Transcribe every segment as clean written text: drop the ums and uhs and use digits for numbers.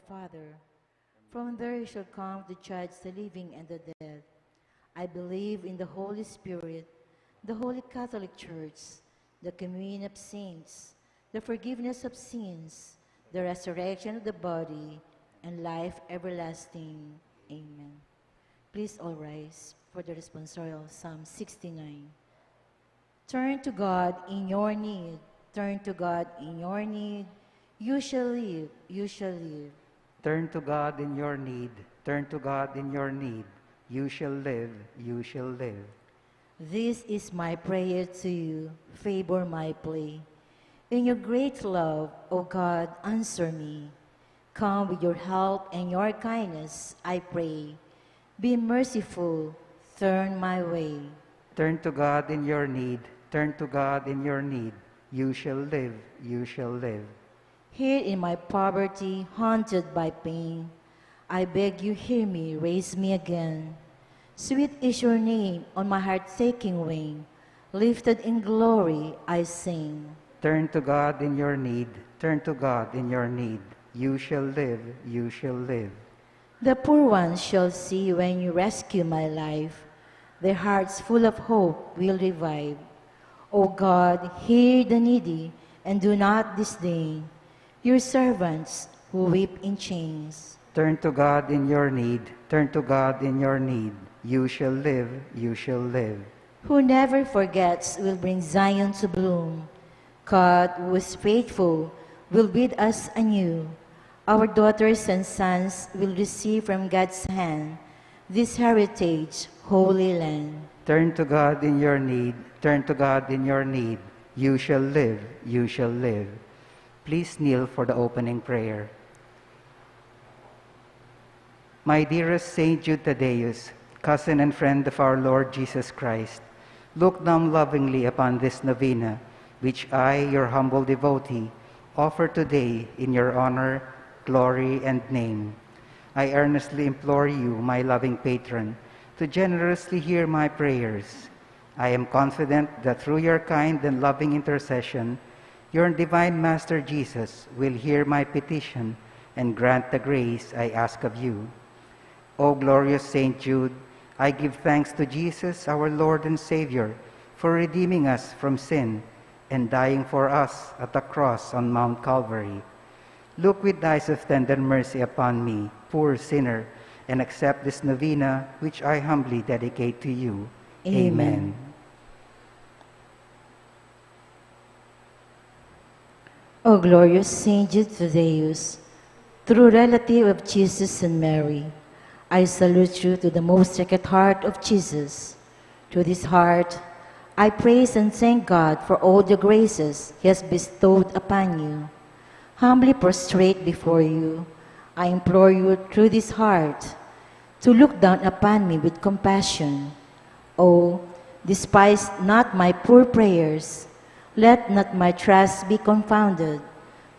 Father. From there he shall come to judge the living and the dead. I believe in the Holy Spirit, the Holy Catholic Church, the communion of saints, the forgiveness of sins, the resurrection of the body, and life everlasting. Amen. Please all rise for the responsorial Psalm 69. Turn to God in your need. Turn to God in your need. You shall live. You shall live. Turn to God in your need. Turn to God in your need. You shall live. You shall live. This is my prayer to you. Favor my plea. In your great love, O God, answer me. Come with your help and your kindness, I pray. Be merciful. Turn my way. Turn to God in your need. Turn to God in your need. You shall live. You shall live. Here in my poverty, haunted by pain, I beg you hear me, raise me again. Sweet is your name on my heart-taking wing. Lifted in glory, I sing. Turn to God in your need. Turn to God in your need. You shall live. You shall live. The poor ones shall see when you rescue my life. Their hearts full of hope will revive. O God, hear the needy and do not disdain your servants who weep in chains. Turn to God in your need. Turn to God in your need. You shall live. You shall live. Who never forgets will bring Zion to bloom. God, who is faithful, will bid us anew. Our daughters and sons will receive from God's hand this heritage, holy land. Turn to God in your need. Turn to God in your need. You shall live. You shall live. Please kneel for the opening prayer. My dearest Saint Jude Thaddeus, cousin and friend of our Lord Jesus Christ, look down lovingly upon this novena, which I, your humble devotee, offer today in your honor, glory, and name. I earnestly implore you, my loving patron, to generously hear my prayers. I am confident that through your kind and loving intercession, your divine Master Jesus will hear my petition and grant the grace I ask of you. O glorious Saint Jude, I give thanks to Jesus, our Lord and Savior, for redeeming us from sin and dying for us at the cross on Mount Calvary. Look with eyes of tender mercy upon me, poor sinner, and accept this novena which I humbly dedicate to you. Amen. O glorious Saint Jude Thaddeus, true relative of Jesus and Mary, I salute you to the most sacred heart of Jesus. To this heart, I praise and thank God for all the graces He has bestowed upon you. Humbly prostrate before you, I implore you through this heart to look down upon me with compassion. Oh, despise not my poor prayers. Let not my trust be confounded.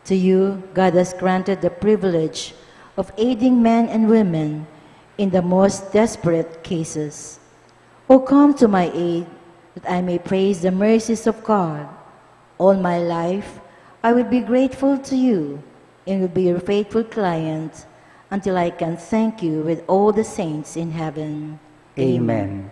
To you, God has granted the privilege of aiding men and women in the most desperate cases. O come to my aid, that I may praise the mercies of God. All my life, I will be grateful to you and will be your faithful client until I can thank you with all the saints in heaven. Amen.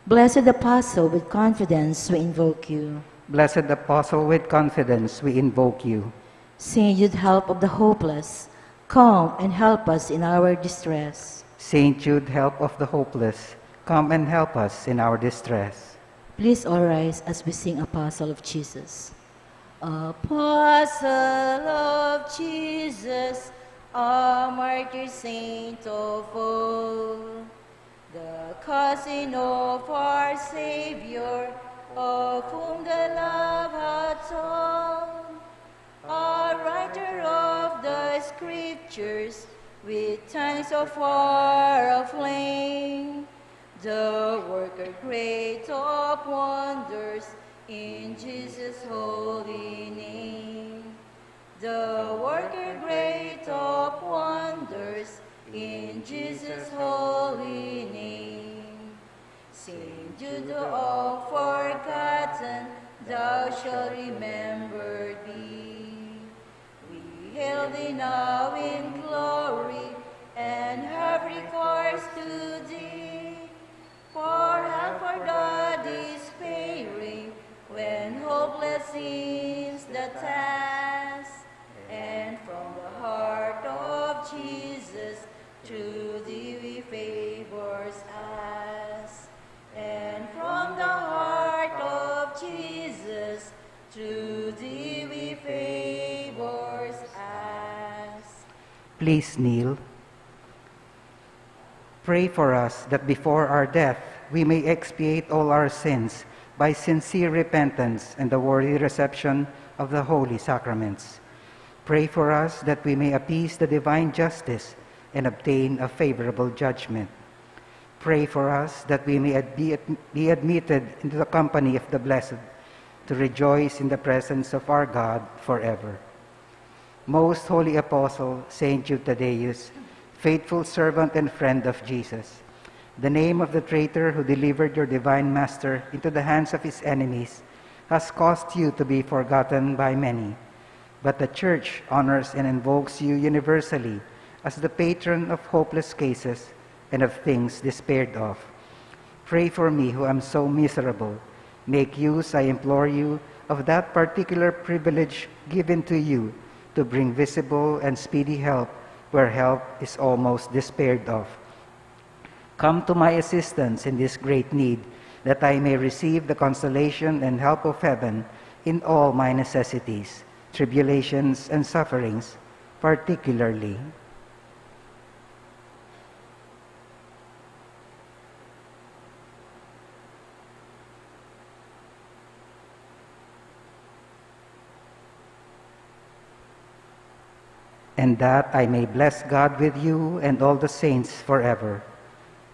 Blessed Apostle, with confidence we invoke you. Blessed Apostle, with confidence we invoke you. Saint Jude, help of the hopeless, come and help us in our distress. Saint Jude, help of the hopeless, come and help us in our distress. Please all rise as we sing Apostle of Jesus. Apostle of Jesus, a martyr saint of all, the cousin of our Savior, of whom the love hath told, a writer of the Scriptures, with tongues of fire aflame, the worker great of wonders, in Jesus' holy name. The worker great of wonders, in Jesus' holy name. Saint Jude, all forgotten, thou shalt remember thee. We hail thee now in glory, to thee. For help for God is despairing, when hopeless seems the task. And from the heart of Jesus, to thee we favors us. And from the heart of Jesus, to thee we favors us. Please kneel. Pray for us that before our death we may expiate all our sins by sincere repentance and the worthy reception of the holy sacraments. Pray for us that we may appease the divine justice and obtain a favorable judgment. Pray for us that we may be admitted into the company of the blessed, to rejoice in the presence of our God forever. Most Holy Apostle, Saint Jude Thaddeus, faithful servant and friend of Jesus, the name of the traitor who delivered your divine Master into the hands of his enemies has caused you to be forgotten by many. But the Church honors and invokes you universally as the patron of hopeless cases and of things despaired of. Pray for me who am so miserable. Make use, I implore you, of that particular privilege given to you to bring visible and speedy help where help is almost despaired of. Come to my assistance in this great need, that I may receive the consolation and help of heaven in all my necessities, tribulations, and sufferings, particularly. And that I may bless God with you and all the saints forever.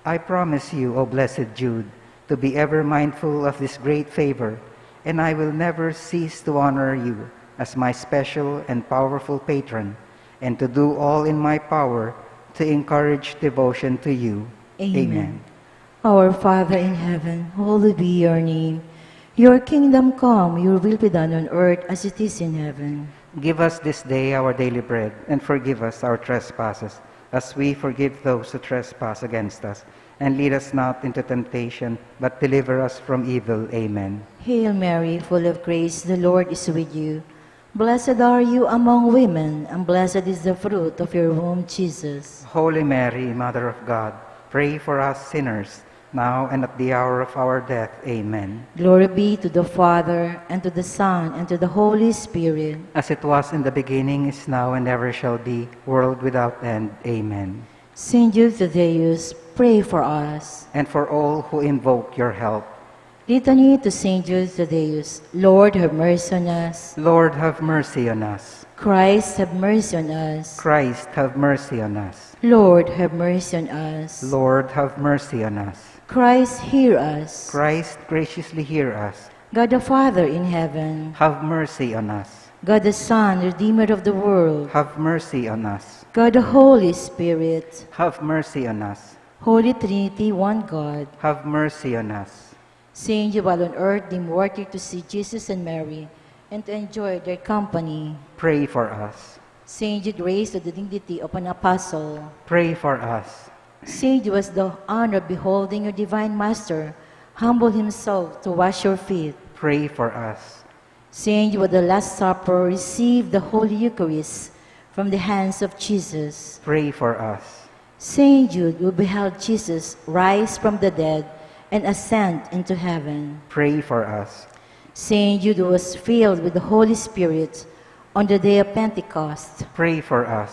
I promise you, O blessed Jude, to be ever mindful of this great favor, and I will never cease to honor you as my special and powerful patron, and to do all in my power to encourage devotion to you. Amen. Our Father in heaven, hallowed be your name. Your kingdom come, your will be done on earth as it is in heaven. Give us this day our daily bread, and forgive us our trespasses, as we forgive those who trespass against us. And lead us not into temptation, but deliver us from evil. Amen. Hail Mary, full of grace, the Lord is with you. Blessed are you among women, and blessed is the fruit of your womb, Jesus. Holy Mary, Mother of God, pray for us sinners, now and at the hour of our death. Amen. Glory be to the Father, and to the Son, and to the Holy Spirit. As it was in the beginning, is now, and ever shall be, world without end. Amen. Saint Jude Thaddeus, pray for us. And for all who invoke your help. Litany to Saint Jude Thaddeus. Lord, have mercy on us. Lord, have mercy on us. Christ, have mercy on us. Christ, have mercy on us. Lord, have mercy on us. Lord, have mercy on us. Christ, hear us. Christ, graciously hear us. God the Father in heaven, Have mercy on us. God the Son, Redeemer of the world, Have mercy on us. God the Holy Spirit, Have mercy on us. Holy Trinity, one God. Have mercy on us. Saint you while on earth, deemed worthy to see Jesus and Mary, and to enjoy their company. Pray for us. Saint Jude raised to the dignity of an apostle. Pray for us. Saint Jude was the honor of beholding your divine Master humble himself to wash your feet. Pray for us. Saint Jude, at the Last Supper, received the Holy Eucharist from the hands of Jesus. Pray for us. Saint Jude, who beheld Jesus rise from the dead and ascend into heaven. Pray for us. Saint Jude was filled with the Holy Spirit on the day of Pentecost. Pray for us.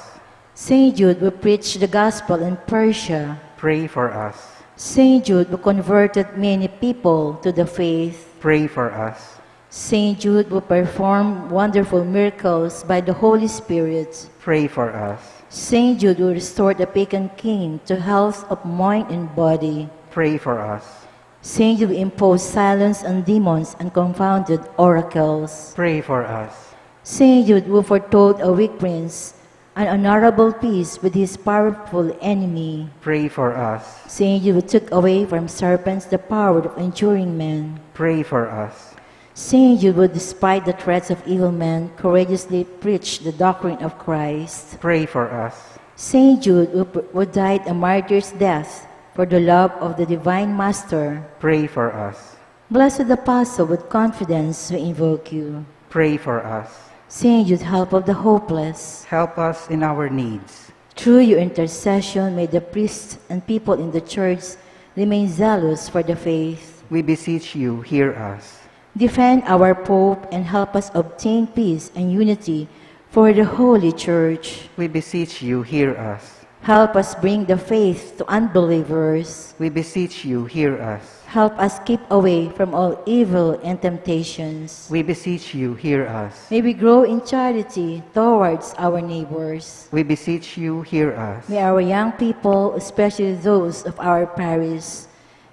Saint Jude, who preached the gospel in Persia. Pray for us. Saint Jude, who converted many people to the faith. Pray for us. Saint Jude, who performed wonderful miracles by the Holy Spirit. Pray for us. Saint Jude, who restored the pagan king to health of mind and body. Pray for us. Saint Jude, who imposed silence on demons and confounded oracles. Pray for us. Saint Jude, who foretold a weak prince an honorable peace with his powerful enemy. Pray for us. Saint Jude, who took away from serpents the power of enduring men. Pray for us. Saint Jude, who despite the threats of evil men, courageously preached the doctrine of Christ. Pray for us. Saint Jude, who died a martyr's death for the love of the Divine Master. Pray for us. Blessed Apostle, with confidence we invoke you. Pray for us. Saint Jude, help of the hopeless. Help us in our needs. Through your intercession, may the priests and people in the Church remain zealous for the faith. We beseech you, hear us. Defend our Pope and help us obtain peace and unity for the Holy Church. We beseech you, hear us. Help us bring the faith to unbelievers. We beseech you, hear us. Help us keep away from all evil and temptations. We beseech you, hear us. May we grow in charity towards our neighbors. We beseech you, hear us. May our young people, especially those of our parish,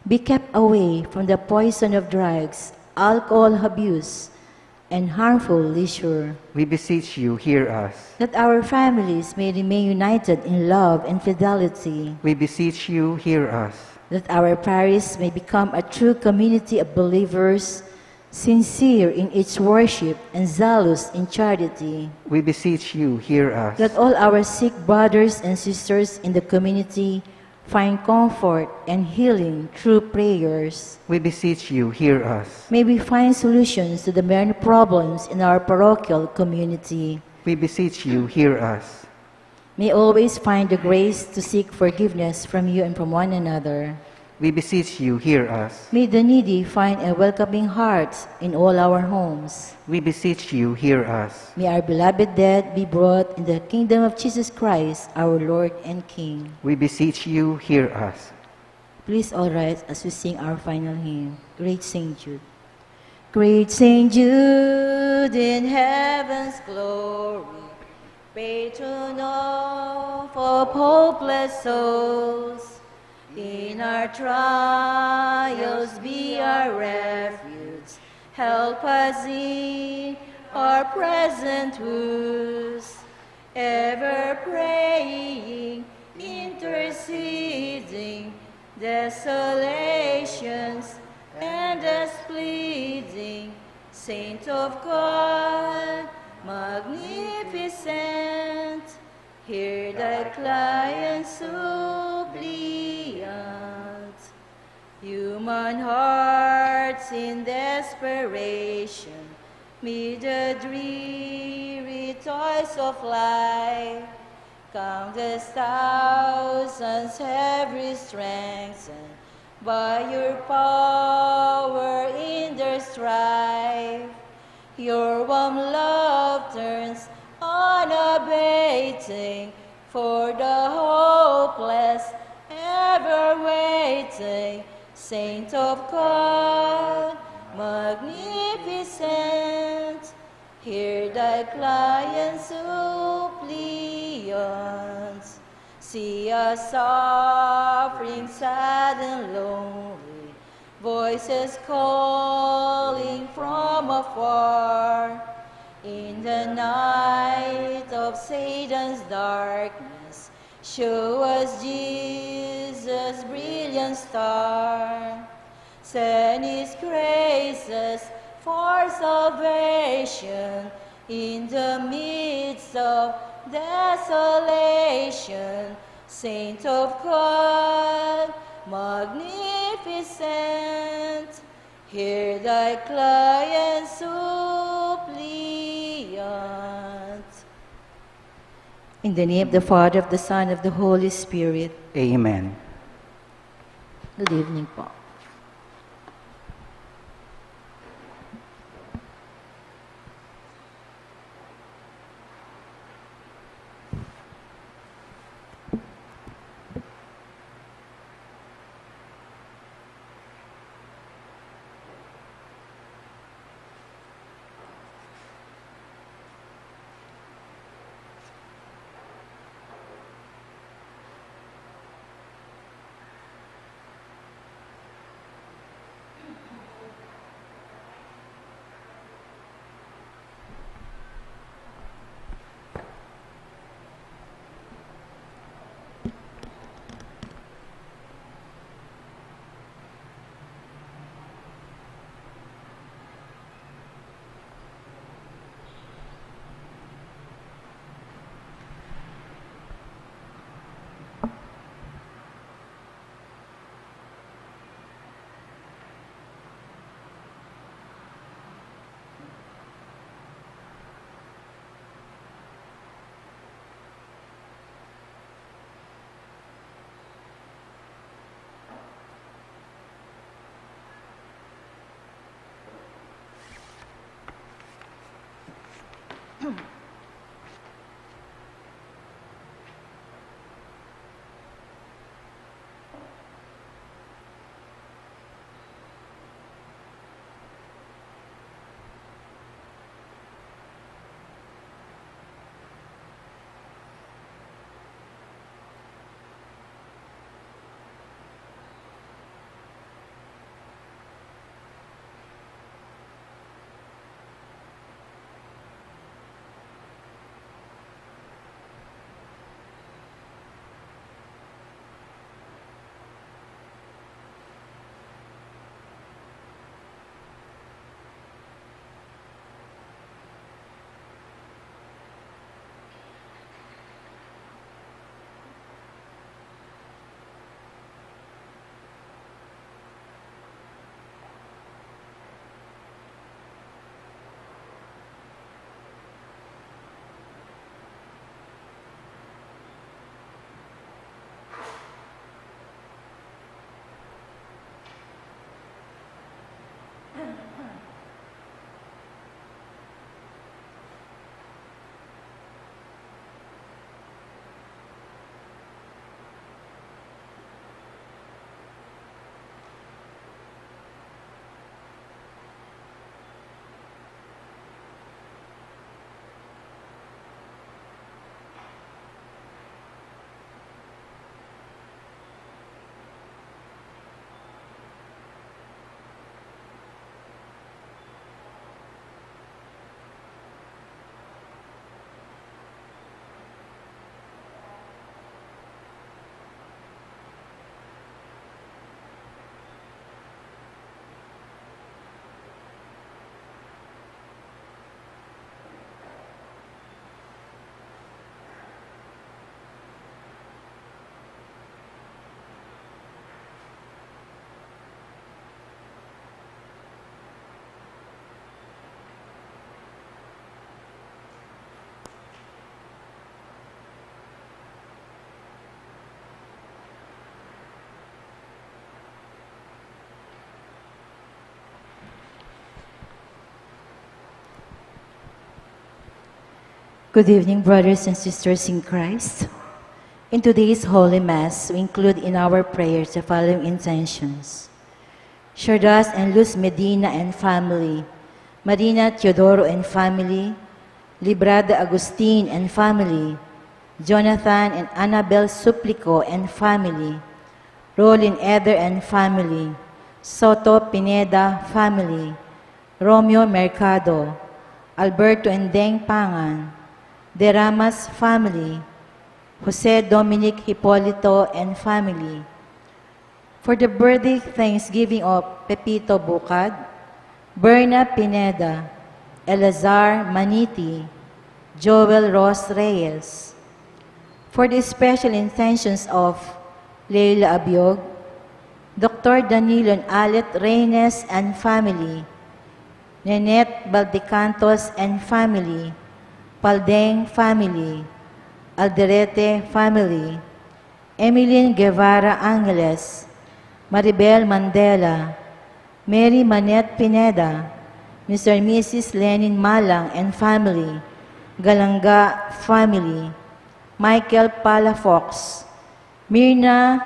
be kept away from the poison of drugs, alcohol abuse, and harmful leisure. We beseech you, hear us. That our families may remain united in love and fidelity. We beseech you, hear us. That our parish may become a true community of believers, sincere in its worship and zealous in charity. We beseech you, hear us. That all our sick brothers and sisters in the community find comfort and healing through prayers. We beseech you, hear us. May we find solutions to the many problems in our parochial community. We beseech you, hear us. May always find the grace to seek forgiveness from you and from one another. We beseech you, hear us. May the needy find a welcoming heart in all our homes. We beseech you, hear us. May our beloved dead be brought in the kingdom of Jesus Christ, our Lord and King. We beseech you, hear us. Please all rise as we sing our final hymn, Great Saint Jude. Great Saint Jude in heaven's glory, patron of hopeless souls, in our trials be our refuge, help us in our present woes, ever praying, interceding, desolations and pleading, Saint of God, magnificent, hear thy client suppliant. Human hearts in desperation, mid the dreary toils of life, countless thousands every strengthened by your power in their strife. Your warm love turns unabating for the hopeless, ever waiting, Saint of God, magnificent, hear thy client suppliants. See us suffering, sad and lonely, voices calling from afar. In the night of Satan's darkness, show us Jesus' brilliant star. Send his graces for salvation in the midst of desolation. Saint of God, magnificent, hear thy client suppliant. In the name of the Father, of the Son, of the Holy Spirit. Amen. Good evening po. Good evening, brothers and sisters in Christ. In today's Holy Mass, we include in our prayers the following intentions. Shardas and Luz Medina and family, Marina Teodoro and family, Librada Agustin and family, Jonathan and Annabel Suplico and family, Rolin Eder and family, Soto Pineda family, Romeo Mercado, Alberto and Deng Pangan, Deramas family, Jose Dominic Hipolito and family. For the birthday Thanksgiving of Pepito Bucad, Berna Pineda, Elazar Maniti, Joel Ross Reyes. For the special intentions of Leila Abiog, Dr. Danilo Alet Reynes and family, Nenette Baldecantos and family, Paldeng family, Alderete family, Emilien Guevara Angeles, Maribel Mandela, Mary Manette Pineda, Mr. and Mrs. Lenin Malang and family, Galanga family, Michael Palafox, Mirna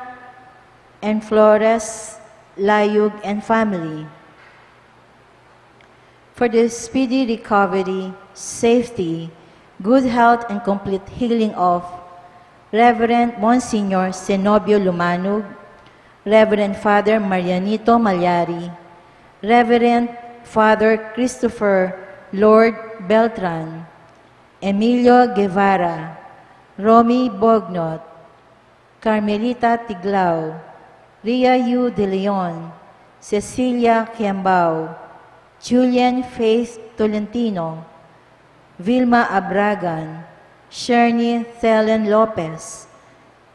and Flores Layug and family. For the speedy recovery, safety, good health, and complete healing of Reverend Monsignor Zenobio Lumanog, Reverend Father Marianito Malyari, Reverend Father Christopher Lord Beltran, Emilio Guevara, Romy Bognot, Carmelita Tiglao, Ria Yu de Leon, Cecilia Quiambao, Julian Faith Tolentino, Vilma Abragan, Sherny Thelen Lopez,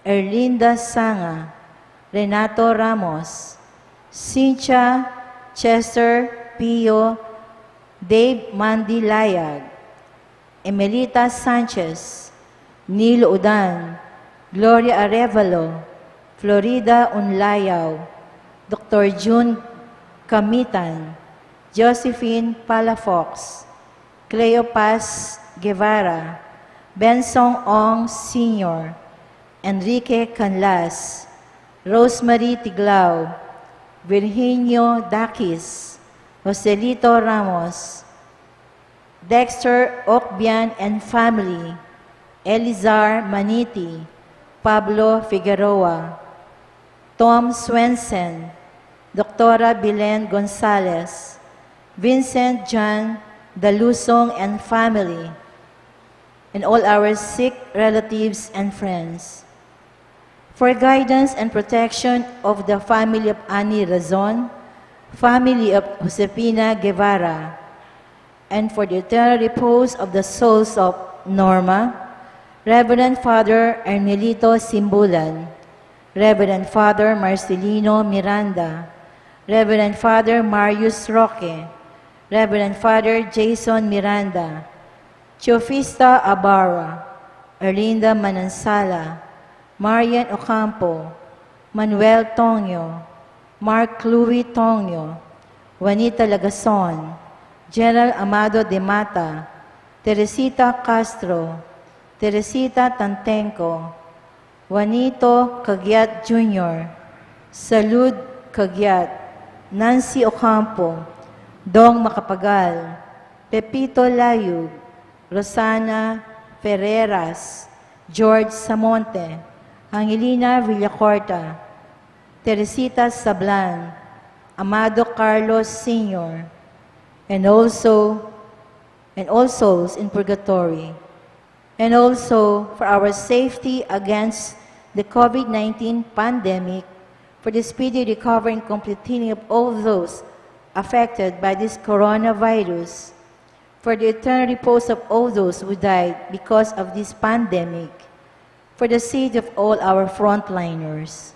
Erlinda Sanga, Renato Ramos, Cynthia Chester Pio, Dave Mandy Layag, Emelita Sanchez, Neil Udan, Gloria Arevalo, Florida Unlayaw, Dr. June Kamitan, Josephine Palafox, Cleopas Guevara, Bensong Ong Sr., Enrique Canlas, Rosemary Tiglao, Virginio Dakis, Joselito Ramos, Dexter Okbian and family, Elizar Maniti, Pablo Figueroa, Tom Swensen, Dr. Belen Gonzalez, Vincent John Dalusong and family, and all our sick relatives and friends. For guidance and protection of the family of Ani Razon, family of Josefina Guevara, and for the eternal repose of the souls of Norma, Reverend Father Ernelito Simbulan, Reverend Father Marcelino Miranda, Reverend Father Marius Roque, Reverend Father Jason Miranda, Teofista Abarra, Erlinda Manansala, Marian Ocampo, Manuel Tonyo, Mark Louis Tonyo, Juanita Lagason, General Amado de Mata, Teresita Castro, Teresita Tantenco, Juanito Cagiat Jr., Salud Cagiat, Nancy Ocampo, Dong Macapagal, Pepito Layug, Rosana Ferreras, George Samonte, Angelina Villacorta, Teresita Sablan, Amado Carlos Sr., and all souls in purgatory, and also for our safety against the COVID-19 pandemic, for the speedy recovery and complete healing of all those affected by this coronavirus, for the eternal repose of all those who died because of this pandemic, for the sake of all our frontliners.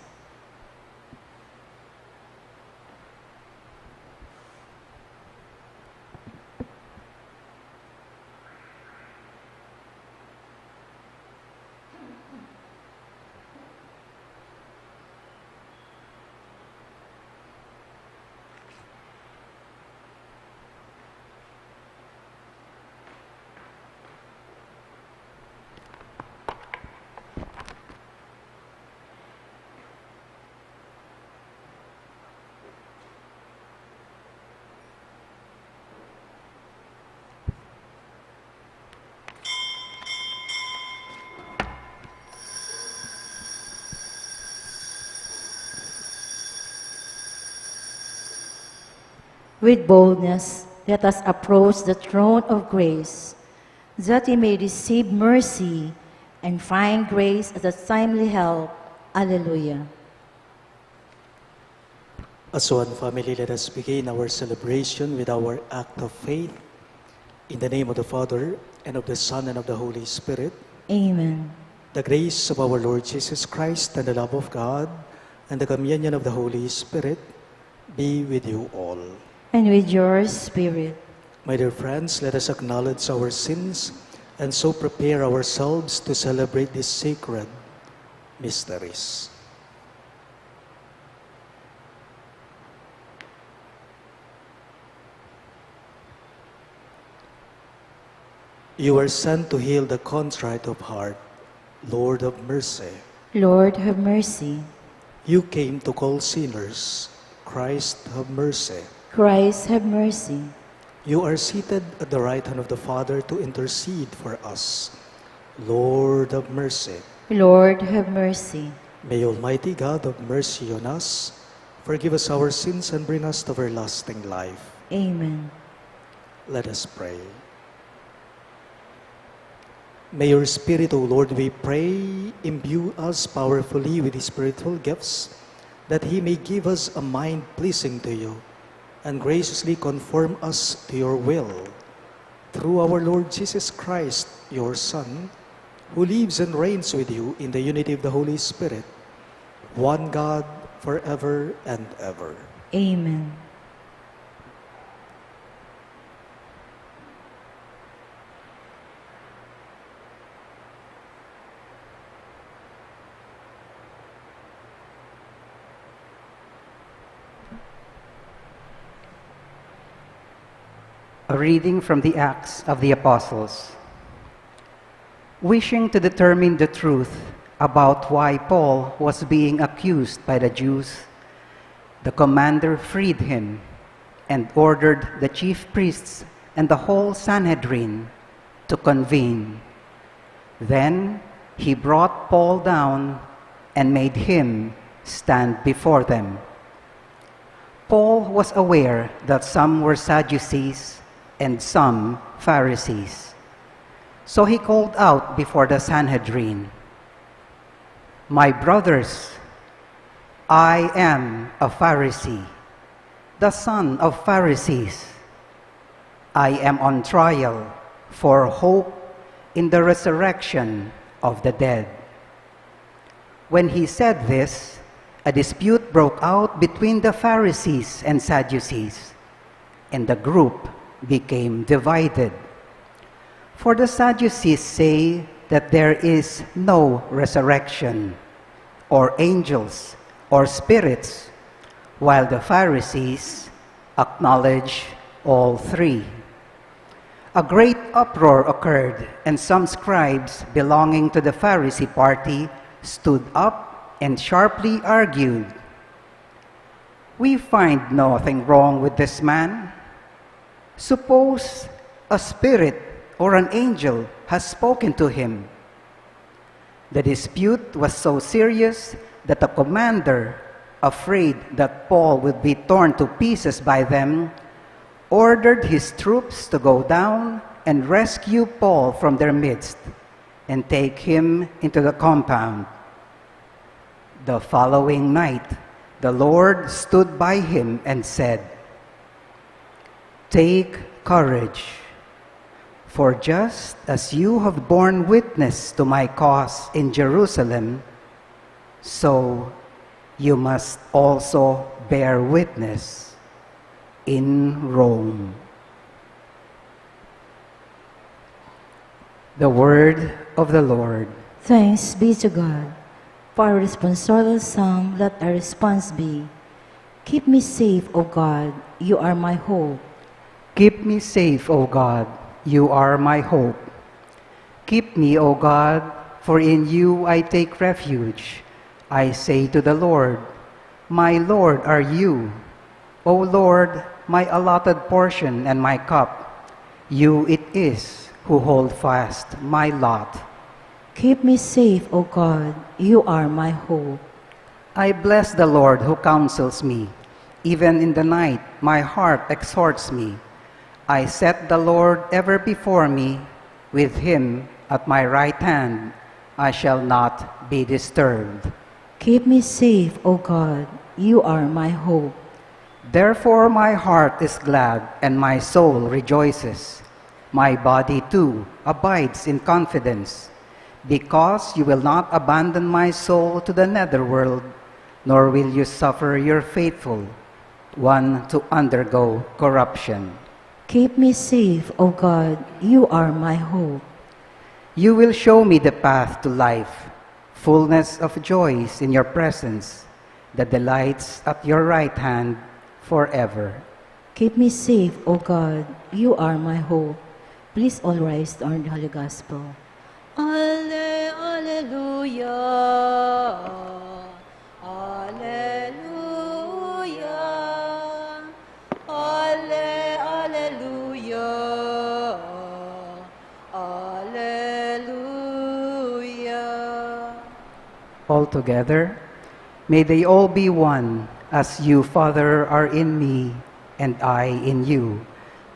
With boldness, let us approach the throne of grace, that we may receive mercy and find grace as a timely help. Alleluia. As one family, let us begin our celebration with our act of faith. In the name of the Father, and of the Son, and of the Holy Spirit. Amen. The grace of our Lord Jesus Christ, and the love of God, and the communion of the Holy Spirit be with you all. And with your spirit. My dear friends, let us acknowledge our sins and so prepare ourselves to celebrate these sacred mysteries. You are sent to heal the contrite of heart. Lord of mercy. Lord, have mercy. You came to call sinners. Christ, have mercy. Christ, have mercy. You are seated at the right hand of the Father to intercede for us. Lord of mercy. Lord, have mercy. May Almighty God have mercy on us, forgive us our sins, and bring us to everlasting life. Amen. Let us pray. May your Spirit, O Lord, we pray, imbue us powerfully with His spiritual gifts, that He may give us a mind pleasing to you, and graciously conform us to your will. Through our Lord Jesus Christ, your Son, who lives and reigns with you in the unity of the Holy Spirit, one God, forever and ever. Amen. A reading from the Acts of the Apostles. Wishing to determine the truth about why Paul was being accused by the Jews, the commander freed him and ordered the chief priests and the whole Sanhedrin to convene. Then he brought Paul down and made him stand before them. Paul was aware that some were Sadducees and some Pharisees. So he called out before the Sanhedrin, "My brothers, I am a Pharisee, the son of Pharisees. I am on trial for hope in the resurrection of the dead." When he said this, a dispute broke out between the Pharisees and Sadducees, and the group became divided. For the Sadducees say that there is no resurrection, or angels, or spirits, while the Pharisees acknowledge all three. A great uproar occurred, and some scribes belonging to the Pharisee party stood up and sharply argued, "We find nothing wrong with this man. Suppose a spirit or an angel has spoken to him." The dispute was so serious that the commander, afraid that Paul would be torn to pieces by them, ordered his troops to go down and rescue Paul from their midst and take him into the compound. The following night, the Lord stood by him and said, "Take courage, for just as you have borne witness to my cause in Jerusalem, so you must also bear witness in Rome." The word of the Lord. Thanks be to God. For our responsorial song, let our response be, "Keep me safe, O God, you are my hope." Keep me safe, O God, you are my hope. Keep me, O God, for in you I take refuge. I say to the Lord, "My Lord are you." O Lord, my allotted portion and my cup, you it is who hold fast my lot. Keep me safe, O God, you are my hope. I bless the Lord who counsels me. Even in the night, my heart exhorts me. I set the Lord ever before me. With him at my right hand, I shall not be disturbed. Keep me safe, O God. You are my hope. Therefore my heart is glad and my soul rejoices. My body too abides in confidence, because you will not abandon my soul to the netherworld, nor will you suffer your faithful one to undergo corruption. Keep me safe, O God. You are my hope. You will show me the path to life, fullness of joys in your presence, the delights at your right hand forever. Keep me safe, O God. You are my hope. Please all rise to honor the Holy Gospel. Alleluia. Alleluia. Alleluia. Alleluia. All together, may they all be one, as you, Father, are in me and I in you,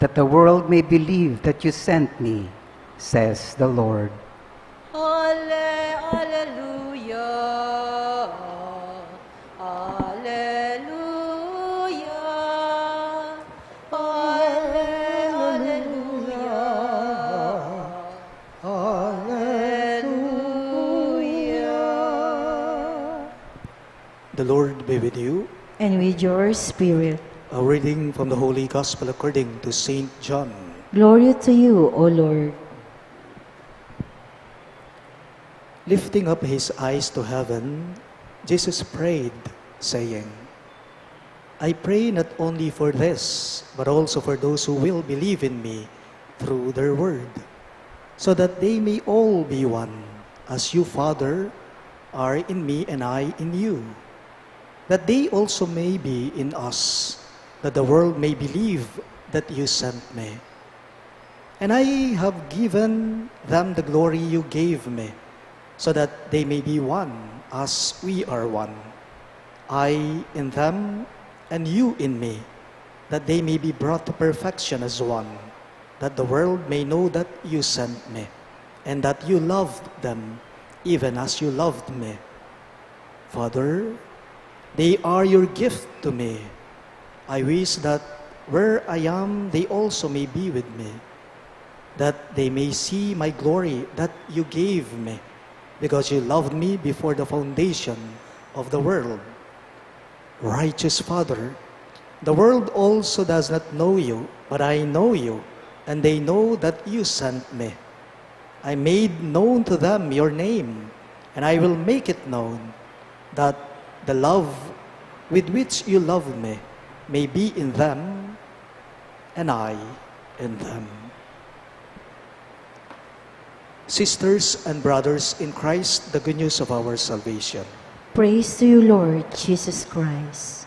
that the world may believe that you sent me, says the Lord. Alleluia. Alleluia. Alleluia. Alleluia. The Lord be with you. And with your spirit. A reading from the Holy Gospel according to St. John. Glory to you, O Lord. Lifting up his eyes to heaven, Jesus prayed, saying, I pray not only for this, but also for those who will believe in me through their word, so that they may all be one, as you, Father, are in me and I in you, that they also may be in us, that the world may believe that you sent me. And I have given them the glory you gave me, so that they may be one as we are one. I in them and you in me, that they may be brought to perfection as one, that the world may know that you sent me, and that you loved them even as you loved me. Father, they are your gift to me. I wish that where I am, they also may be with me, that they may see my glory that you gave me, because you loved me before the foundation of the world. Righteous Father, the world also does not know you, but I know you, and they know that you sent me. I made known to them your name, and I will make it known, that the love with which you loved me may be in them, and I in them. Sisters and brothers in Christ, the good news of our salvation. Praise to you, Lord Jesus Christ.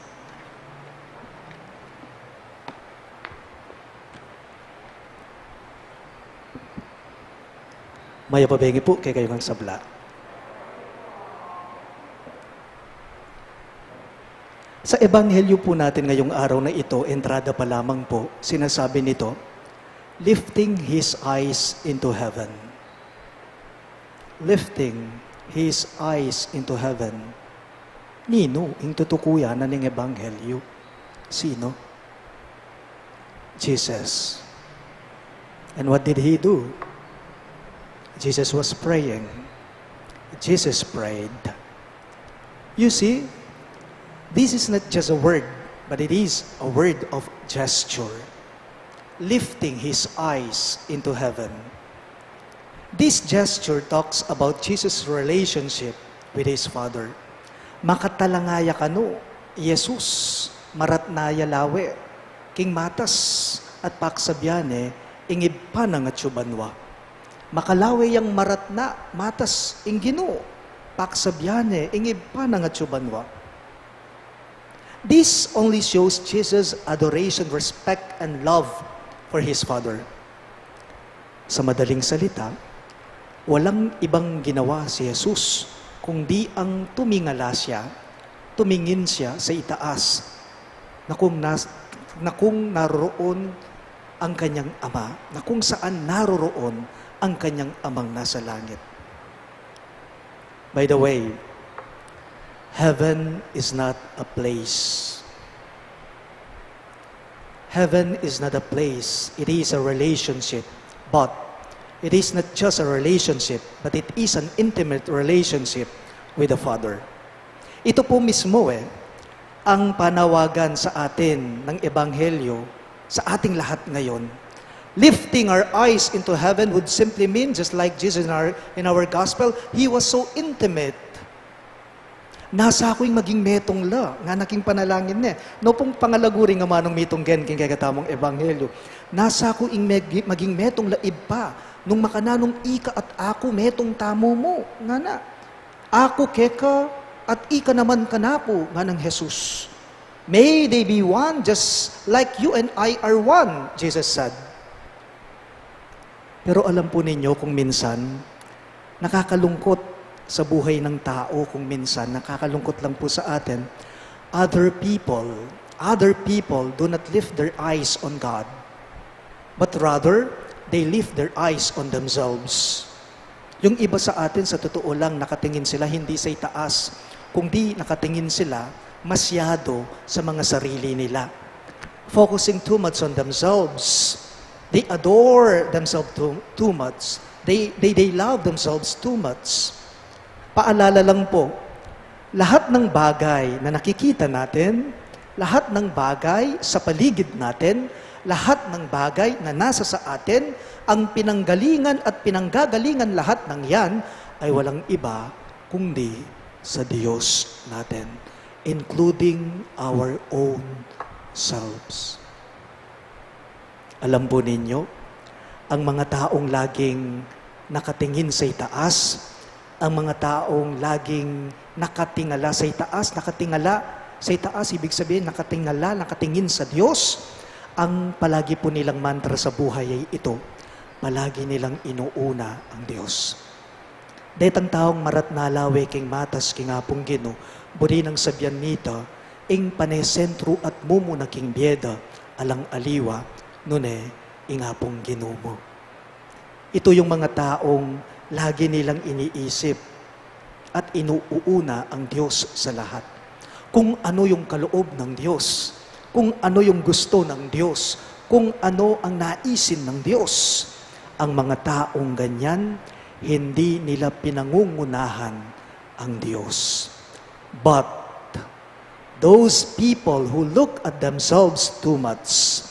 Maya pabengi po kay kayong sabla. Sa ebanghelyo po natin ngayong araw na ito, entrada pa lamang po, sinasabi nito, lifting his eyes into heaven. Lifting his eyes into heaven. Nino, ing tutukuyan na ning ebanghelyo? Sino? Jesus. And what did he do? Jesus was praying. Jesus prayed. You see, this is not just a word, but it is a word of gesture. Lifting his eyes into heaven. This gesture talks about Jesus' relationship with his Father. Makatalangaya kanu, Jesus, maratnaya lawe, king matas at paksabyane, ingib pa ng atsubanwa. Makalawe yang maratna, matas inginu, paksabyane, ingib pa ng atsubanwa. This only shows Jesus' adoration, respect, and love for his Father. Sa madaling salita, walang ibang ginawa si Jesus kundi ang tumingala siya, tumingin siya sa itaas. na kung naroroon ang kanyang ama, na kung saan naroroon ang kanyang amang nasa langit. By the way, heaven is not a place. Heaven is not a place. It is a relationship. But it is not just a relationship, but it is an intimate relationship with the Father. Ito po mismo ang panawagan sa atin ng Ebanghelyo sa ating lahat ngayon. Lifting our eyes into heaven would simply mean, just like Jesus in our gospel, He was so intimate. Nasa ako'y maging metong la, nga naking panalangin niya. No pong pangalaguri nga manong mitong gen, king kagatamong Ebanghelyo. Nasa ako'y maging metong laib pa, nung makananong ika at ako metong tamo mo. Nga na, ako keka at ika naman kanapo, nga ng Jesus. May they be one, just like you and I are one, Jesus said. Pero alam po ninyo kung minsan, nakakalungkot sa buhay ng tao, kung minsan, nakakalungkot lang po sa atin, other people do not lift their eyes on God, but rather, they lift their eyes on themselves. Yung iba sa atin, sa totoo lang, nakatingin sila hindi sa itaas, kundi nakatingin sila masyado sa mga sarili nila. Focusing too much on themselves. They adore themselves too much. They love themselves too much. Paalala lang po, lahat ng bagay na nakikita natin, lahat ng bagay sa paligid natin, lahat ng bagay na nasa sa atin, ang pinanggalingan at pinanggagalingan lahat ng yan ay walang iba kundi sa Diyos natin, including our own selves. Alam po ninyo, ang mga taong laging nakatingin sa itaas, ang mga taong laging nakatingala sa itaas, ibig sabihin nakatingin sa Diyos, ang palagi po nilang mantra sa buhay ay ito, palagi nilang inuuna ang Diyos. Detang taong marat nalawe king matas king apong Gino, buri ng sabyan nita, ing panesentro at mumuna king bieda, alang aliwa, nune, ingapong ginumo. Ito yung mga taong lagi nilang iniisip at inuuna ang Diyos sa lahat. Kung ano yung kaloob ng Diyos, kung ano yung gusto ng Diyos, kung ano ang naisin ng Diyos. Ang mga taong ganyan, hindi nila pinangungunahan ang Diyos. But those people who look at themselves too much,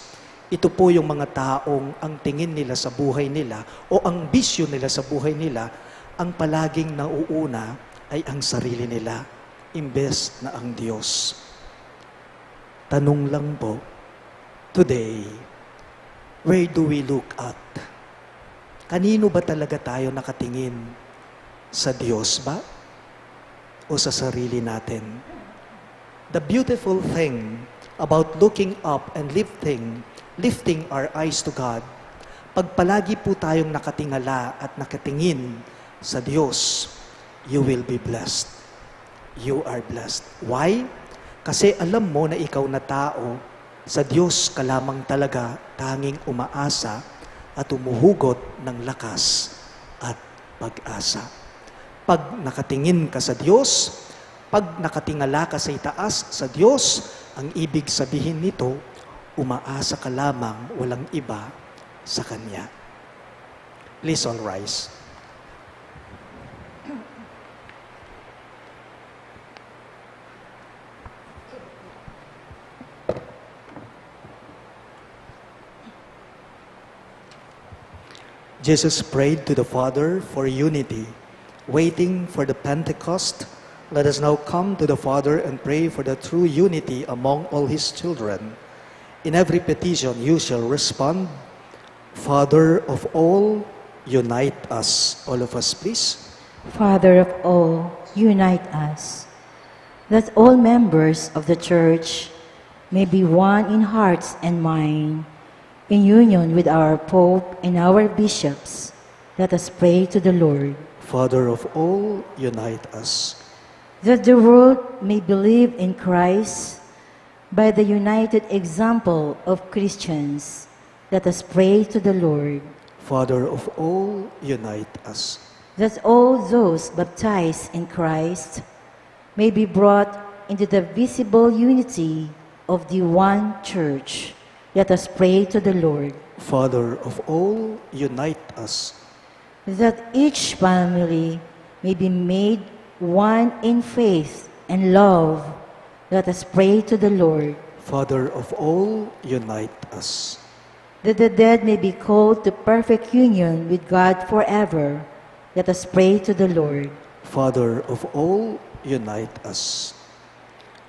ito po yung mga taong ang tingin nila sa buhay nila o ang bisyo nila sa buhay nila, ang palaging nauuna ay ang sarili nila, imbes na ang Diyos. Tanong lang po, today, where do we look at? Kanino ba talaga tayo nakatingin? Sa Diyos ba? O sa sarili natin? The beautiful thing about looking up and lifting our eyes to God, pag palagi po tayong nakatingala at nakatingin sa Diyos, you will be blessed. You are blessed. Why? Kasi alam mo na ikaw na tao, sa Diyos ka lamang talaga tanging umaasa at umuhugot ng lakas at pag-asa. Pag nakatingin ka sa Diyos, pag nakatingala ka sa itaas sa Diyos, ang ibig sabihin nito, umaasa ka lamang, walang iba sa Kanya. Please all rise. Jesus prayed to the Father for unity, waiting for the Pentecost. Let us now come to the Father and pray for the true unity among all His children. In every petition you shall respond, Father of all, unite us. All of us, please. Father of all, unite us, that all members of the Church may be one in hearts and mind, in union with our Pope and our bishops. Let us pray to the Lord. Father of all, unite us. That the world may believe in Christ, By the united example of Christians, let us pray to the Lord. Father of all, unite us. That all those baptized in Christ may be brought into the visible unity of the one church. Let us pray to the Lord. Father of all, unite us. That each family may be made one in faith and love. Let us pray to the Lord. Father of all, unite us. That the dead may be called to perfect union with God forever. Let us pray to the Lord. Father of all, unite us.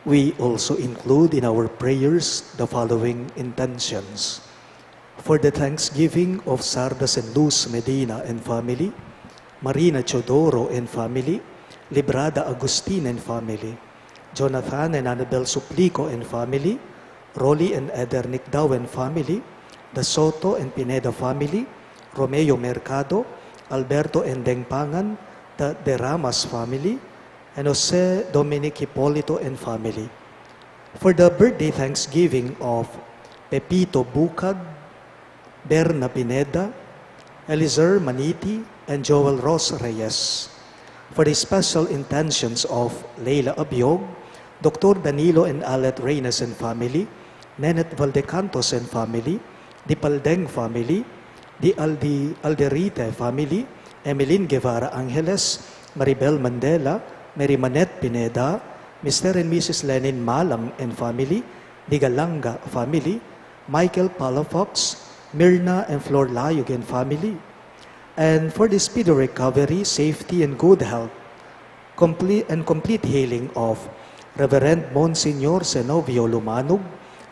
We also include in our prayers the following intentions. For the thanksgiving of Sardas and Luz Medina and family, Marina Chodoro and family, Librada Agustin and family, Jonathan and Annabel Suplico and family, Rolly and Eder Nicdaw and family, De Soto and Pineda family, Romeo Mercado, Alberto and Dengpangan, the De Ramas family, and Jose Dominic Hipolito and family. For the birthday thanksgiving of Pepito Bucag, Berna Pineda, Elizer Maniti, and Joel Ross Reyes. For the special intentions of Leila Abiog, Dr. Danilo and Alet Reyes and family, Nenet Valdecantos and family, Di Paldeng family, Di Alderite family, Emeline Guevara Angeles, Maribel Mandela, Mary Manette Pineda, Mr. and Mrs. Lenin Malang and family, Di Galanga family, Michael Palafox, Myrna and Flor Layug and family. And for the speedy recovery, safety, and good health, complete healing of Reverend Monsignor Zenovio Lumanog,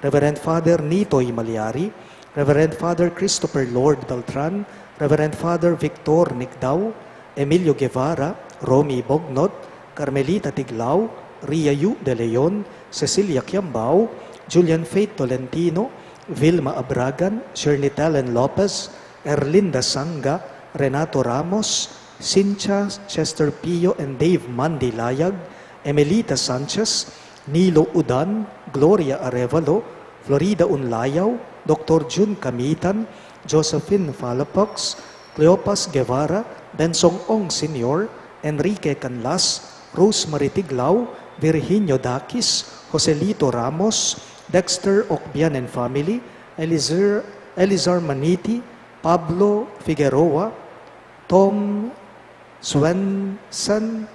Reverend Father Nitoy Malyari, Reverend Father Christopher Lord Beltran, Reverend Father Victor Nicdaw, Emilio Guevara, Romy Bognot, Carmelita Tiglao, Ria Yu de Leon, Cecilia Quiambao, Julian Faith Tolentino, Vilma Abragan, Shirley Talen Lopez, Erlinda Sanga, Renato Ramos, Cynthia Chester Pio and Dave Mandy Layag, Emelita Sanchez, Nilo Udan, Gloria Arevalo, Florida Unlayaw, Dr. June Kamitan, Josephine Falapox, Cleopas Guevara, Bensong Ong Sr., Enrique Canlas, Rosemary Tiglao, Virginio Dakis, Joselito Ramos, Dexter Ocbian and family, Elizar Maniti, Pablo Figueroa, Tom Swenson,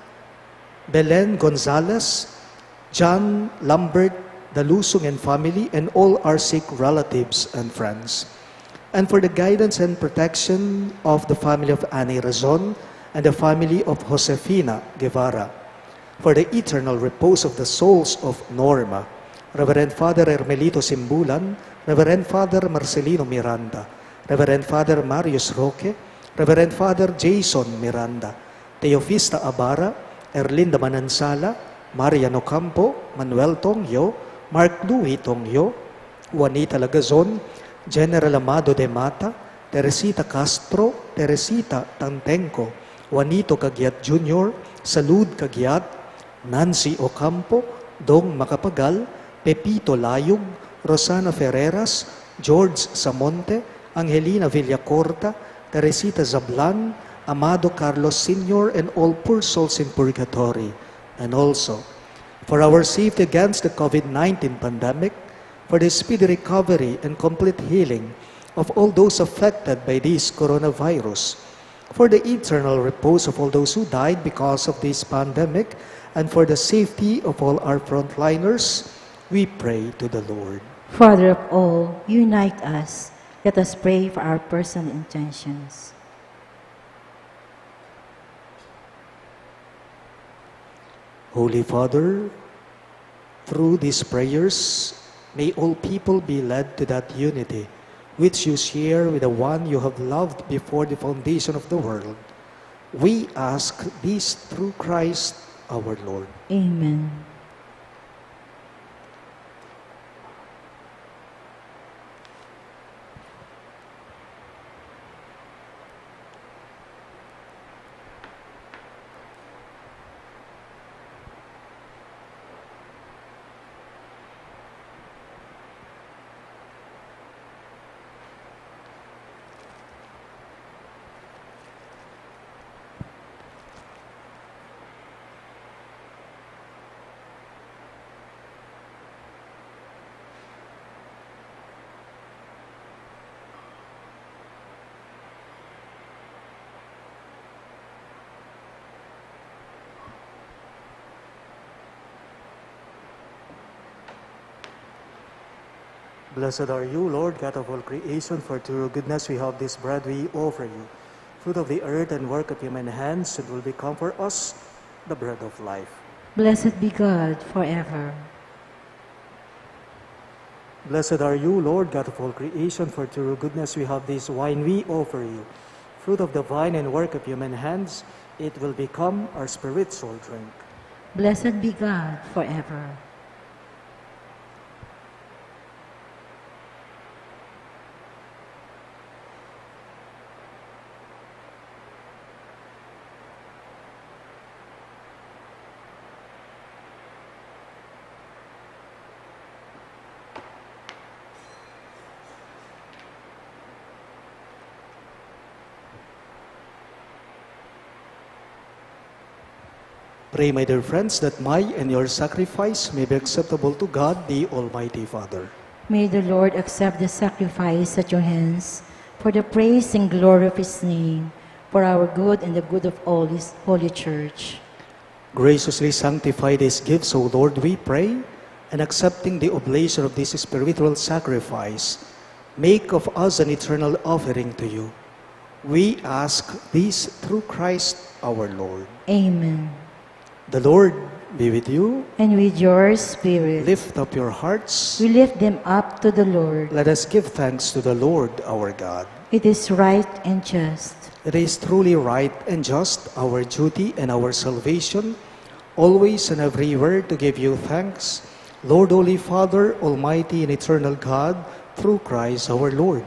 Belen Gonzalez, John Lambert Dalusong and family, and all our sick relatives and friends. And for the guidance and protection of the family of Annie Razon and the family of Josefina Guevara. For the eternal repose of the souls of Norma, Reverend Father Hermelito Simbulan, Reverend Father Marcelino Miranda, Reverend Father Marius Roque, Reverend Father Jason Miranda, Teofista Abara, Erlinda Manansala, Mariano Campo, Manuel Tongyo, Mark Louis Tongyo, Juanita Lagazon, General Amado de Mata, Teresita Castro, Teresita Tantenco, Juanito Cagiat Jr., Salud Cagiat, Nancy Ocampo, Dong Macapagal, Pepito Layug, Rosana Ferreras, George Samonte, Angelina Villacorta, Teresita Zablan, Amado Carlos Sr., and all poor souls in purgatory. And also, for our safety against the COVID-19 pandemic, for the speedy recovery and complete healing of all those affected by this coronavirus, for the eternal repose of all those who died because of this pandemic, and for the safety of all our frontliners, we pray to the Lord. Father of all, unite us. Let us pray for our personal intentions. Holy Father, through these prayers, may all people be led to that unity which you share with the one you have loved before the foundation of the world. We ask this through Christ our Lord. Amen. Blessed are you, Lord, God of all creation, for through your goodness we have this bread we offer you, fruit of the earth and work of human hands, and will become for us the bread of life. Blessed be God forever. Blessed are you, Lord, God of all creation, for through your goodness we have this wine we offer you, fruit of the vine and work of human hands, it will become our spiritual drink. Blessed be God forever. Pray, my dear friends, that my and your sacrifice may be acceptable to God, the Almighty Father. May the Lord accept the sacrifice at your hands for the praise and glory of his name, for our good and the good of all his holy church. Graciously sanctify these gifts, O Lord, we pray, and accepting the oblation of this spiritual sacrifice, make of us an eternal offering to you. We ask this through Christ our Lord. Amen. The Lord be with you. And with your spirit, Lift up your hearts. we lift them up to the Lord. Let us give thanks to the Lord our God. It is right and just. It is truly right and just, our duty and our salvation, always and everywhere to give you thanks, Lord, Holy Father, Almighty and eternal God, through Christ our Lord.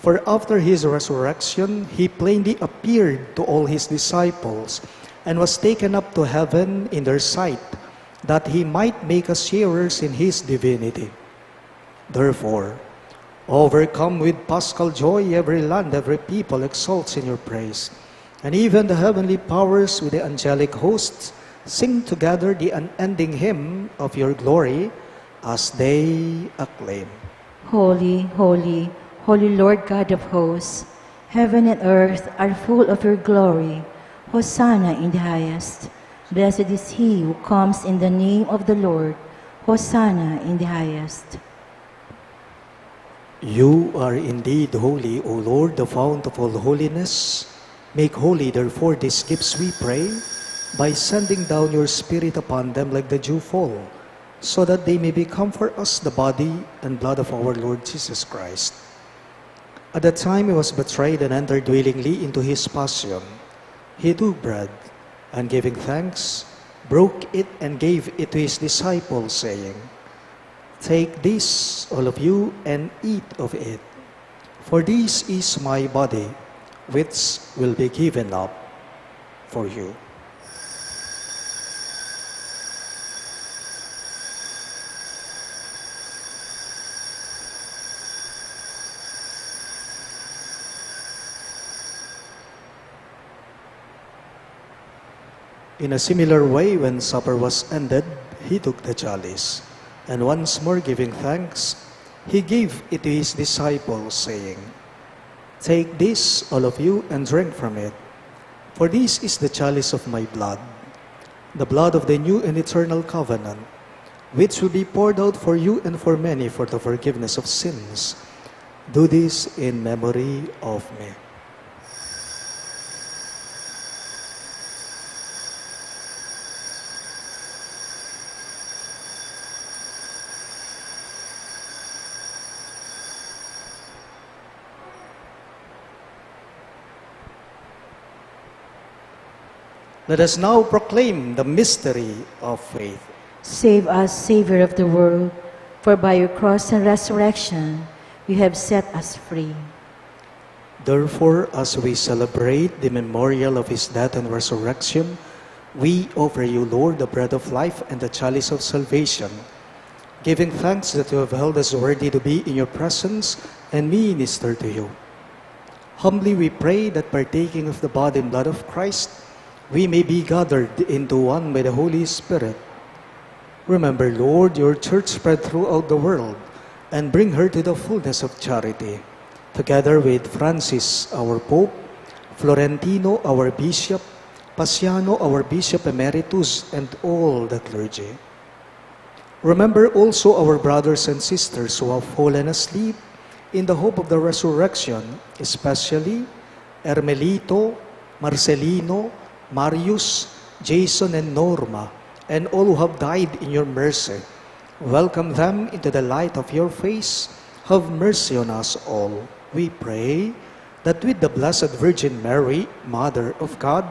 For after his resurrection, he plainly appeared to all his disciples and was taken up to heaven in their sight, that he might make us sharers in his divinity. Therefore, overcome with paschal joy, every land, every people exalts in your praise. And even the heavenly powers with the angelic hosts sing together the unending hymn of your glory as they acclaim. Holy, holy, holy Lord God of hosts, heaven and earth are full of your glory. Hosanna in the highest. Blessed is he who comes in the name of the Lord. Hosanna in the highest. You are indeed holy, O Lord, the fount of all holiness. Make holy, therefore, these gifts, we pray, by sending down your Spirit upon them like the dewfall, so that they may become for us the body and blood of our Lord Jesus Christ. At the time he was betrayed and entered willingly into his passion, he took bread, and giving thanks, broke it and gave it to his disciples, saying, Take this, all of you, and eat of it, for this is my body, which will be given up for you. In a similar way, when supper was ended, he took the chalice, and once more giving thanks, he gave it to his disciples, saying, Take this, all of you, and drink from it, for this is the chalice of my blood, the blood of the new and eternal covenant, which will be poured out for you and for many for the forgiveness of sins. Do this in memory of me. Let us now proclaim the mystery of faith. Save us, Savior of the world, for by your cross and resurrection you have set us free. Therefore, as we celebrate the memorial of his death and resurrection, we offer you, Lord, the bread of life and the chalice of salvation, giving thanks that you have held us worthy to be in your presence and minister to you. Humbly we pray that partaking of the body and blood of Christ, we may be gathered into one by the Holy Spirit. Remember, Lord, your church spread throughout the world, and bring her to the fullness of charity, together with Francis, our Pope, Florentino, our Bishop, Paciano, our Bishop Emeritus, and all the clergy. Remember also our brothers and sisters who have fallen asleep in the hope of the resurrection, especially Hermelito, Marcelino, Marius, Jason, and Norma, and all who have died in your mercy. Welcome them into the light of your face. Have mercy on us all. We pray that with the Blessed Virgin Mary, Mother of God,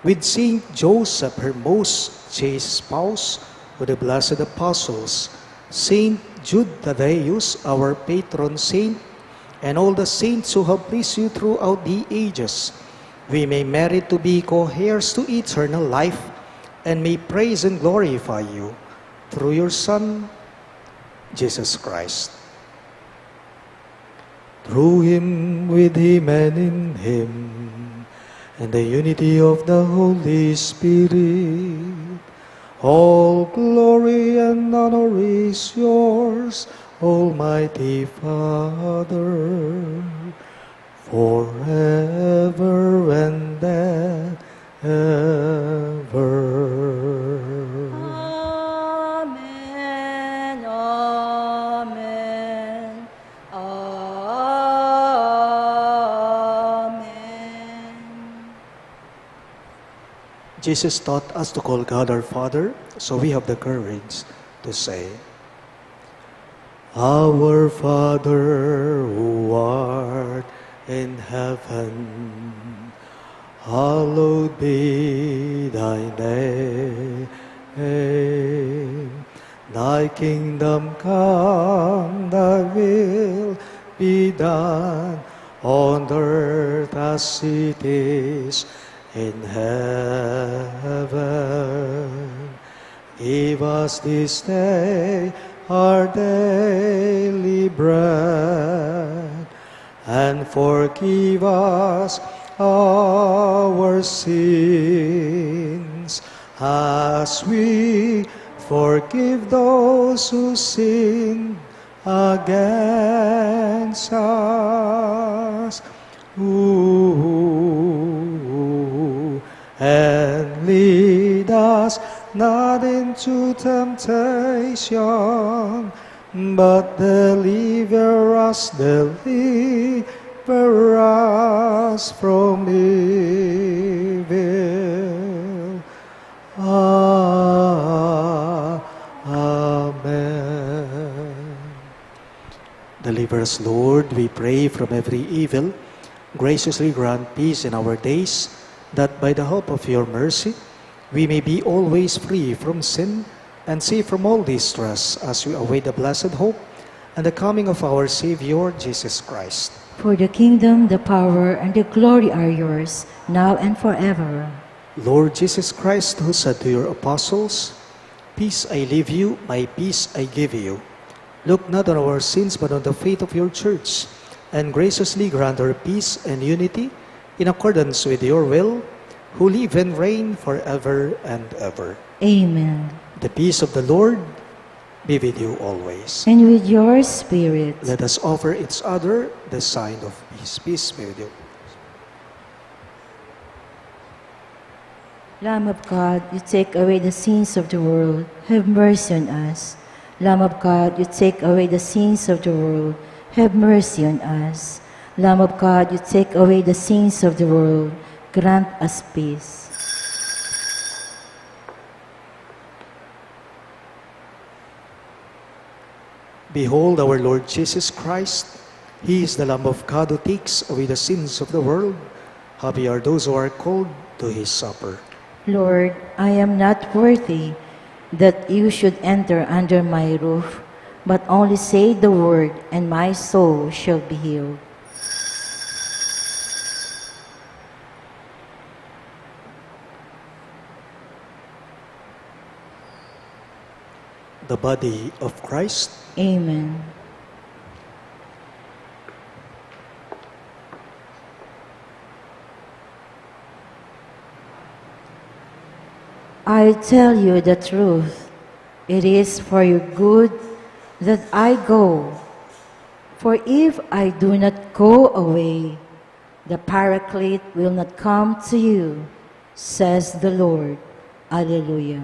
with Saint Joseph, her most chaste spouse, with the blessed apostles, Saint Jude Thaddeus, our patron saint, and all the saints who have pleased you throughout the ages, we may merit to be co-heirs to eternal life, and may praise and glorify you through your Son, Jesus Christ. Through him, with him, and in him, and the unity of the Holy Spirit, all glory and honor is yours, Almighty Father, forever and ever. Amen, amen, amen. Jesus taught us to call God our Father, so we have the courage to say, Our Father who art in heaven, hallowed be thy name. Thy kingdom come, thy will be done on earth as it is in heaven. Give us this day our daily bread, and forgive us our sins, as we forgive those who sin against us. And lead us not into temptation, but deliver us from evil. Amen. Deliver us, Lord, we pray, from every evil. Graciously grant peace in our days, that by the help of your mercy, we may be always free from sin and safe from all distress, as we await the blessed hope and the coming of our Savior, Jesus Christ. For the kingdom, the power, and the glory are yours, now and forever. Lord Jesus Christ, who said to your apostles, Peace I leave you, my peace I give you. Look not on our sins, but on the faith of your church, and graciously grant her peace and unity in accordance with your will, who live and reign forever and ever. Amen. The peace of the Lord be with you always. And with your spirit. Let us offer each other the sign of peace. Peace be with you. Lamb of God, you take away the sins of the world, have mercy on us. Lamb of God, you take away the sins of the world, have mercy on us. Lamb of God, you take away the sins of the world, grant us peace. Behold our Lord Jesus Christ. He is the Lamb of God who takes away the sins of the world. Happy are those who are called to his supper. Lord, I am not worthy that you should enter under my roof, but only say the word, and my soul shall be healed. The body of Christ. Amen. I tell you the truth. It is for your good that I go. For if I do not go away, the Paraclete will not come to you, says the Lord. Alleluia.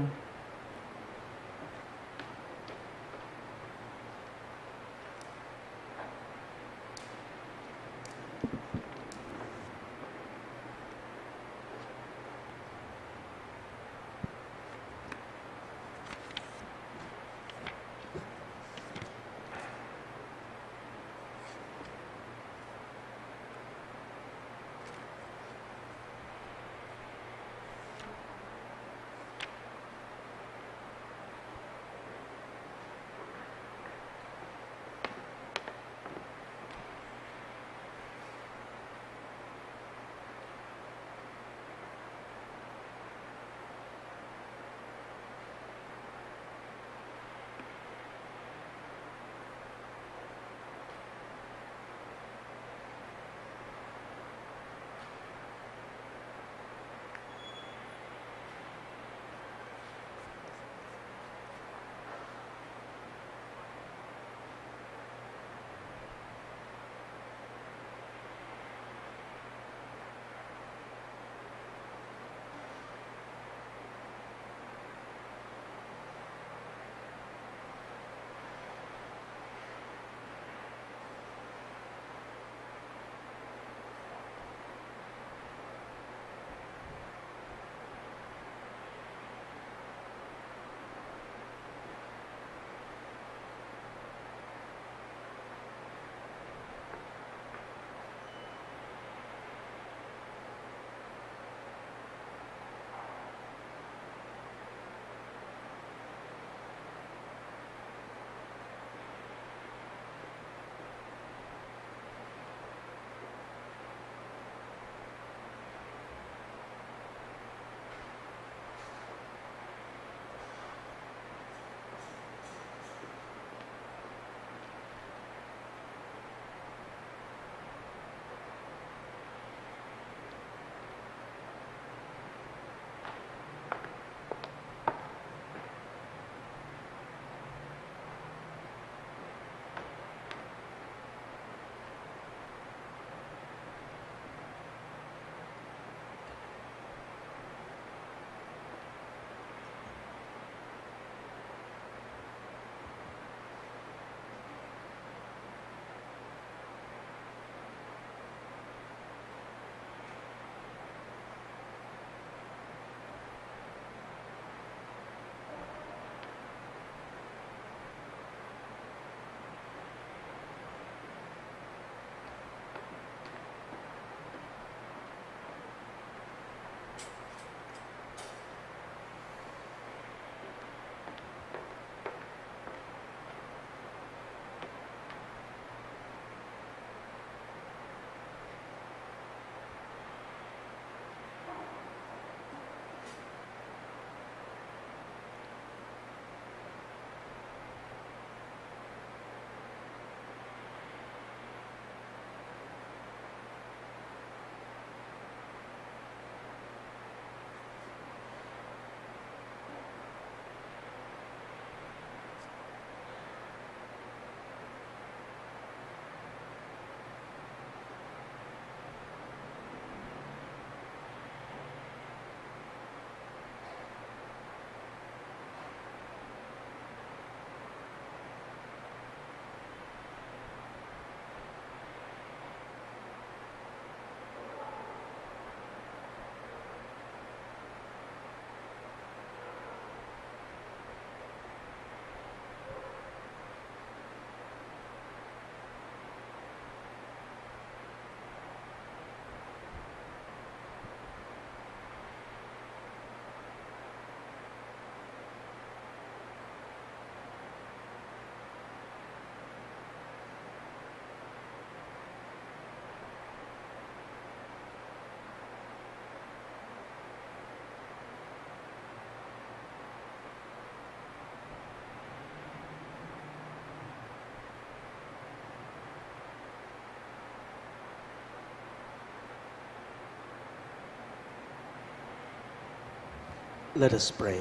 Let us pray.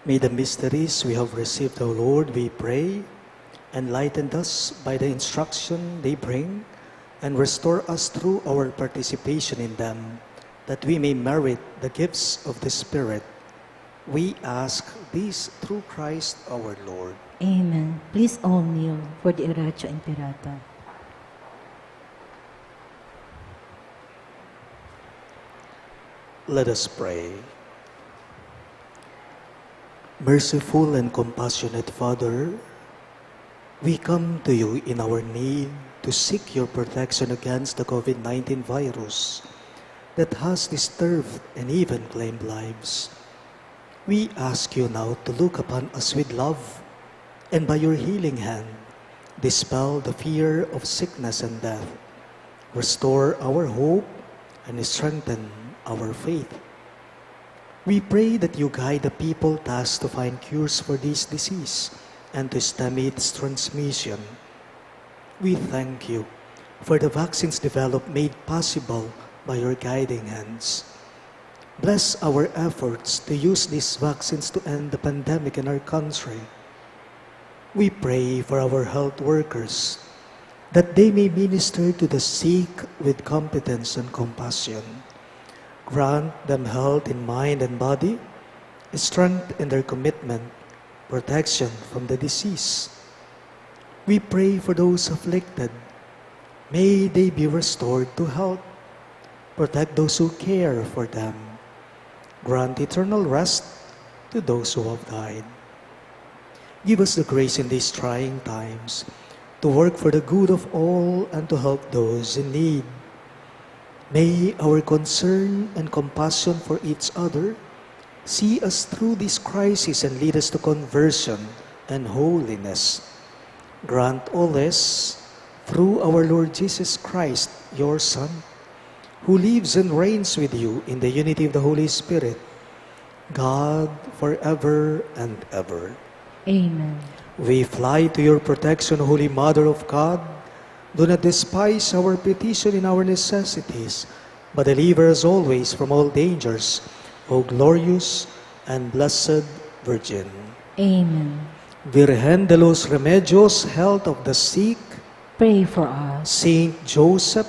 May the mysteries we have received, O Lord, we pray, enlighten us by the instruction they bring, and restore us through our participation in them, that we may merit the gifts of the Spirit. We ask this through Christ our Lord. Amen. Please all kneel for the Oratio Imperata. Let us pray. Merciful and compassionate Father, we come to you in our need to seek your protection against the COVID-19 virus that has disturbed and even claimed lives. We ask you now to look upon us with love, and by your healing hand, dispel the fear of sickness and death, restore our hope, and strengthen our faith. We pray that you guide the people tasked to find cures for this disease and to stem its transmission. We thank you for the vaccines developed made possible by your guiding hands. Bless our efforts to use these vaccines to end the pandemic in our country. We pray for our health workers that they may minister to the sick with competence and compassion. Grant them health in mind and body, strength in their commitment, protection from the disease. We pray for those afflicted. May they be restored to health. Protect those who care for them. Grant eternal rest to those who have died. Give us the grace in these trying times to work for the good of all and to help those in need. May our concern and compassion for each other see us through this crisis and lead us to conversion and holiness. Grant all this through our Lord Jesus Christ, your Son, who lives and reigns with you in the unity of the Holy Spirit, God forever and ever. Amen. We fly to your protection, Holy Mother of God. Do not despise our petition in our necessities, but deliver us always from all dangers, O glorious and blessed Virgin. Amen. Virgen de los Remedios, health of the sick, Pray for us. Saint Joseph,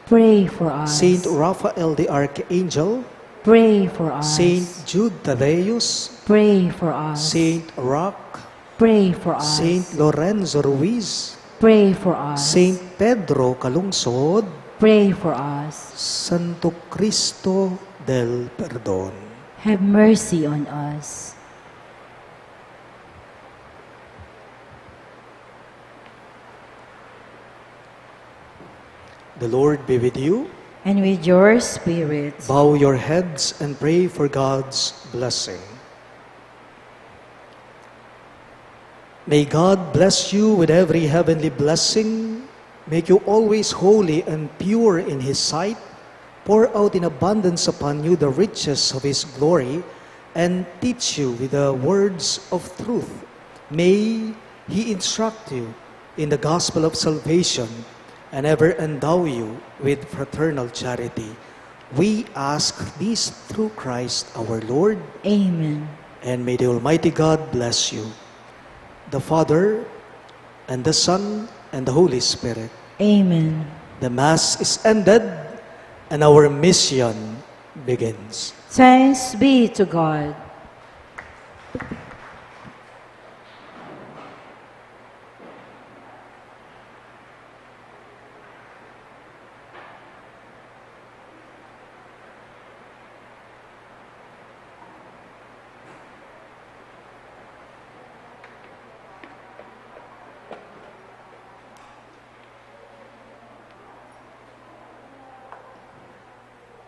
Pray for us. Saint Raphael the Archangel, Pray for us. Saint Jude Thaddeus, Pray for us. Saint Roch, Pray for us. Saint Lorenzo Ruiz, Pray for us. Saint Pedro Calungsod, Pray for us. Santo Cristo del Perdón. Have mercy on us. The Lord be with you. And with your spirit. Bow your heads and pray for God's blessing. May God bless you with every heavenly blessing, make you always holy and pure in His sight, pour out in abundance upon you the riches of His glory, and teach you with the words of truth. May He instruct you in the gospel of salvation, and ever endow you with fraternal charity. We ask this through Christ our Lord. Amen. And may the Almighty God bless you, the Father, and the Son, and the Holy Spirit. Amen. The Mass is ended, and our mission begins. Thanks be to God.